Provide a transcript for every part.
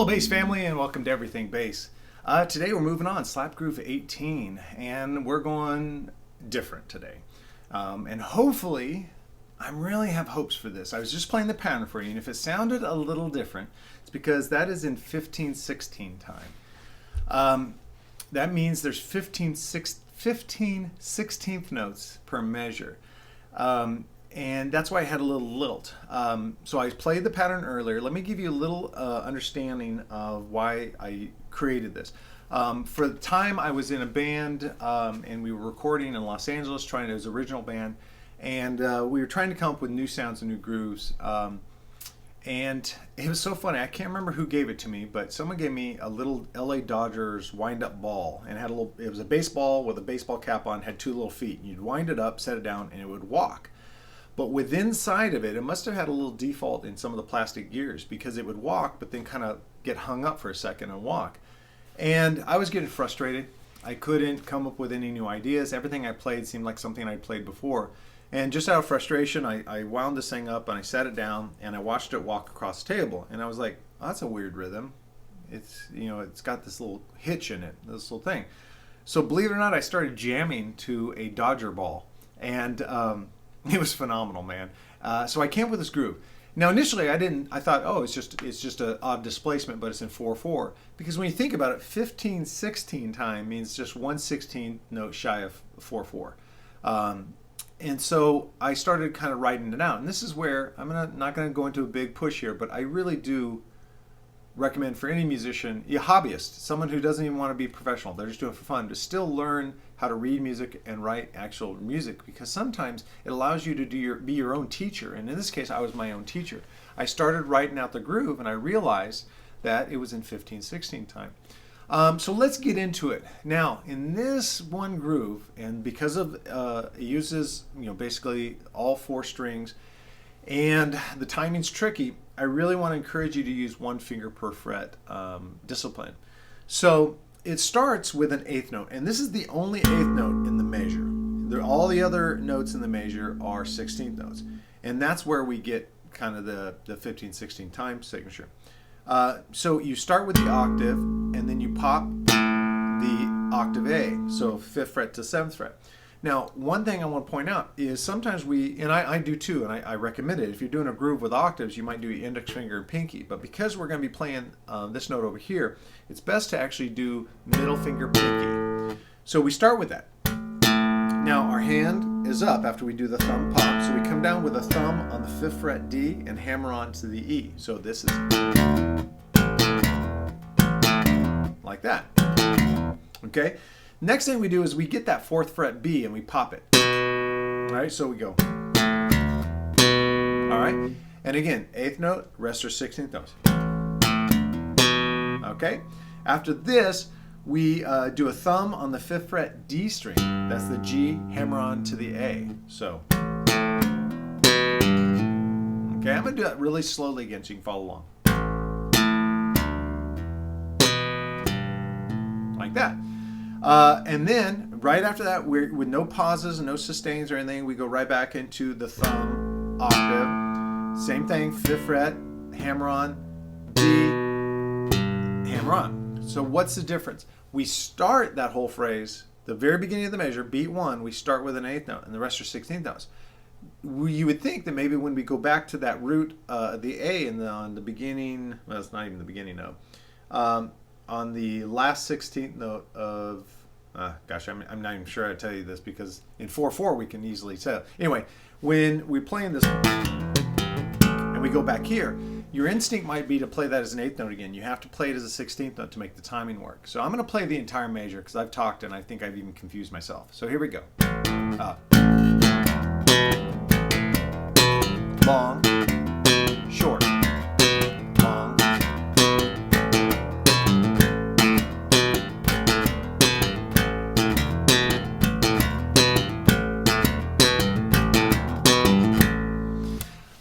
bass family, and welcome to Everything Bass. Today we're moving on, Slap Groove 18, and we're going different today. And hopefully, I really have hopes for this. I was just playing the pattern for you, and if it sounded a little different, it's because that is in 15/16 time. That means there's 15 16th notes per measure. And that's why I had a little lilt. So I played the pattern earlier. Let me give you a little understanding of why I created this. For the time I was in a band and we were recording in Los Angeles, trying to, it was an original band, and we were trying to come up with new sounds and new grooves. And it was so funny. I can't remember who gave it to me, but someone gave me a little LA Dodgers wind-up ball, and had a little. It was a baseball with a baseball cap on, had two little feet. You'd wind it up, set it down, and it would walk. But within inside of it, it must have had a little default in some of the plastic gears, because it would walk, but then kind of get hung up for a second and walk. And I was getting frustrated. I couldn't come up with any new ideas. Everything I played seemed like something I'd played before. And just out of frustration, I wound this thing up and I set it down and I watched it walk across the table. And I was like, oh, that's a weird rhythm. It's, you know, it's got this little hitch in it, this little thing. So believe it or not, I started jamming to a Dodger ball. And it was phenomenal, man. So I came up with this groove. Now initially I thought, oh, it's just an odd displacement, but it's in 4/4. Because when you think about it, 15/16 time means just 1/16 note shy of 4/4. And so I started kind of writing it out. And this is where I'm not going to go into a big push here, but I really do recommend for any musician, a hobbyist, someone who doesn't even want to be professional, they're just doing it for fun, to still learn how to read music and write actual music, because sometimes it allows you to be your own teacher. And in this case, I was my own teacher. I started writing out the groove and I realized that it was in 15/16 time. So let's get into it. Now, in this one groove, and because of it uses, basically all 4 strings, and the timing's tricky, I really want to encourage you to use 1 finger per fret discipline. So it starts with an 8th note, and this is the only 8th note in the measure. All the other notes in the measure are 16th notes, and that's where we get kind of the 15/16 time signature. So you start with the octave, and then you pop the octave A, so 5th fret to 7th fret. Now, one thing I want to point out is sometimes and I do too, and I recommend it. If you're doing a groove with octaves, you might do your index finger and pinky. But because we're going to be playing this note over here, it's best to actually do middle finger, pinky. So we start with that. Now, our hand is up after we do the thumb pop. So we come down with a thumb on the 5th fret D and hammer on to the E. So this is like that. Okay? Next thing we do is we get that 4th fret B and we pop it. All right, so we go. All right, and again, 8th note, rest are 16th notes. Okay, after this, we do a thumb on the 5th fret D string. That's the G, hammer on to the A. So, okay, I'm gonna do that really slowly again so you can follow along. Like that. And then right after that, with no pauses and no sustains or anything, we go right back into the thumb octave. Same thing, 5th fret, hammer on, D, hammer on. So what's the difference? We start that whole phrase, the very beginning of the measure, beat 1, we start with an 8th note, and the rest are 16th notes. You would think that maybe when we go back to that root, the A on the beginning, well, it's not even the beginning note, on the last 16th note of, gosh, I'm not even sure I tell you this, because in 4/4 we can easily tell. Anyway, when we play in this and we go back here, your instinct might be to play that as an 8th note again. You have to play it as a 16th note to make the timing work. So I'm going to play the entire measure because I've talked and I think I've even confused myself. So here we go. Long, short.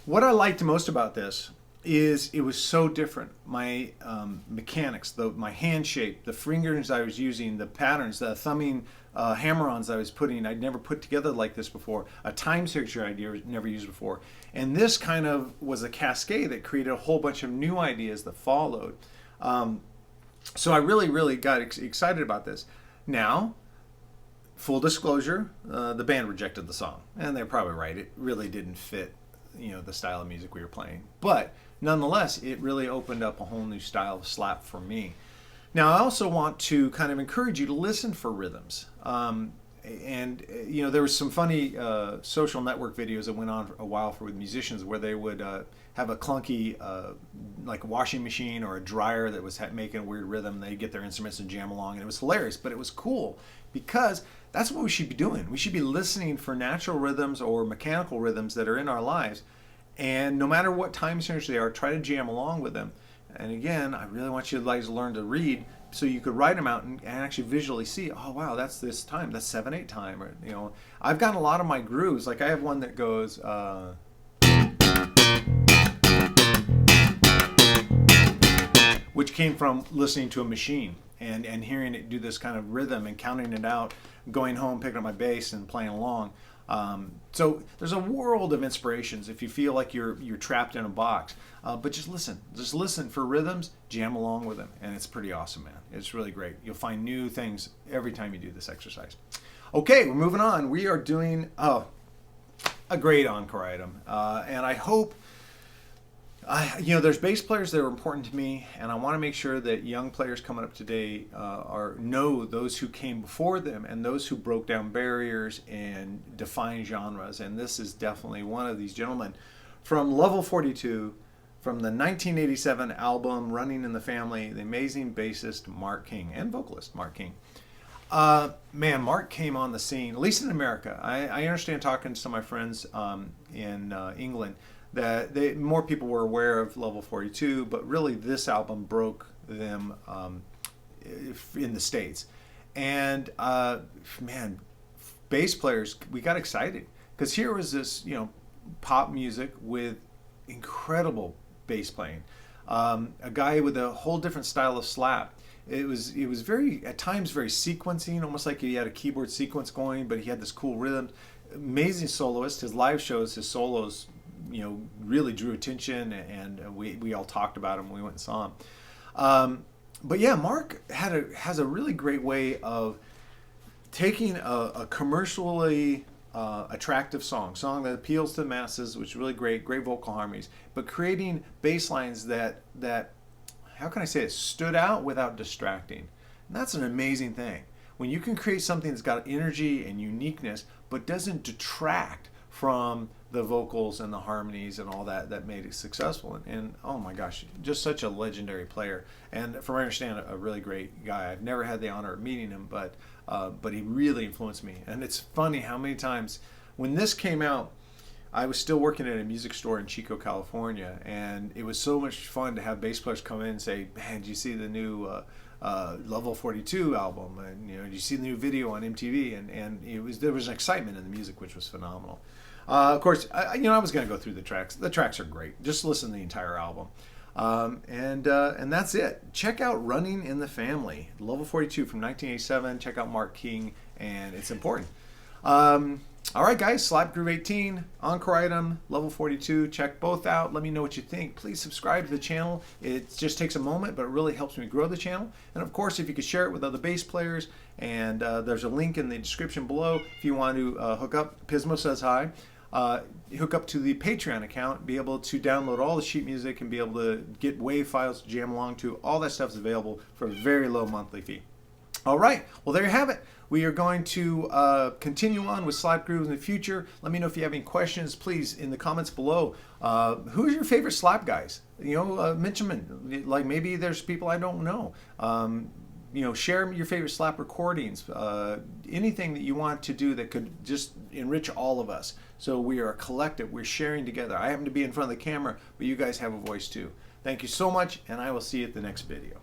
What I liked most about this is it was so different. My mechanics, my hand shape, the fingers I was using, the patterns, the thumbing hammer-ons I was putting, I'd never put together like this before. A time signature I'd never used before. And this kind of was a cascade that created a whole bunch of new ideas that followed. So I really got excited about this. Now, full disclosure, the band rejected the song, and they're probably right. It really didn't fit, the style of music we were playing. But nonetheless, it really opened up a whole new style of slap for me. Now, I also want to kind of encourage you to listen for rhythms. There was some funny social network videos that went on for a while with musicians where they would have a clunky like washing machine or a dryer that was making a weird rhythm. They'd get their instruments and jam along, and it was hilarious, but it was cool because that's what we should be doing. We should be listening for natural rhythms or mechanical rhythms that are in our lives, and no matter what time signature they are, try to jam along with them. And again, I really want you guys to learn to read so you could write them out and actually visually see, oh wow, that's this time, that's 7/8 time. Or I've gotten a lot of my grooves. Like I have one that goes which came from listening to a machine and hearing it do this kind of rhythm and counting it out, going home, picking up my bass and playing along. So there's a world of inspirations if you feel like you're trapped in a box. But just listen for rhythms, jam along with them, and it's pretty awesome, man. It's really great. You'll find new things every time you do this exercise. Okay, we're moving on. We are doing a great encore item, and I hope. There's bass players that are important to me, and I want to make sure that young players coming up today know those who came before them and those who broke down barriers and defined genres. And this is definitely one of these gentlemen from Level 42, from the 1987 album Running in the Family, the amazing bassist Mark King and vocalist Mark King. Man, Mark came on the scene, at least in America. I understand talking to some of my friends in England that more people were aware of Level 42, but really this album broke them in the States. And man, bass players, we got excited because here was this, pop music with incredible bass playing. A guy with a whole different style of slap. It was very, at times, very sequencing, almost like he had a keyboard sequence going, but he had this cool rhythm. Amazing soloist. His live shows, his solos, really drew attention, and we all talked about him when we went and saw him. But yeah, Mark has a really great way of taking a commercially attractive song that appeals to the masses, which is really great vocal harmonies, but creating bass lines that how can I say it, stood out without distracting. And that's an amazing thing. When you can create something that's got energy and uniqueness, but doesn't detract from the vocals and the harmonies and all that made it successful. And oh my gosh, just such a legendary player. And from what I understand, a really great guy. I've never had the honor of meeting him, but he really influenced me. And it's funny how many times when this came out, I was still working at a music store in Chico, California, and it was so much fun to have bass players come in and say, man, did you see the new Level 42 album? And did you see the new video on MTV? And there was an excitement in the music, which was phenomenal. Of course, I was going to go through the tracks. The tracks are great. Just listen to the entire album. And that's it. Check out Running in the Family, Level 42 from 1987. Check out Mark King, and it's important. All right, guys, Slap Groove 18, Encore Item, Level 42. Check both out. Let me know what you think. Please subscribe to the channel. It just takes a moment, but it really helps me grow the channel. And of course, if you could share it with other bass players, and there's a link in the description below if you want to hook up. Pismo says hi. Hook up to the Patreon account, be able to download all the sheet music and be able to get WAV files to jam along to. All that stuff is available for a very low monthly fee. All right, well, there you have it. We are going to continue on with Slap Grooves in the future. Let me know if you have any questions, please, in the comments below. Who's your favorite slap guys? Mention them. Like maybe there's people I don't know. Share your favorite slap recordings. Anything that you want to do that could just enrich all of us. So we are a collective. We're sharing together. I happen to be in front of the camera, but you guys have a voice too. Thank you so much, and I will see you at the next video.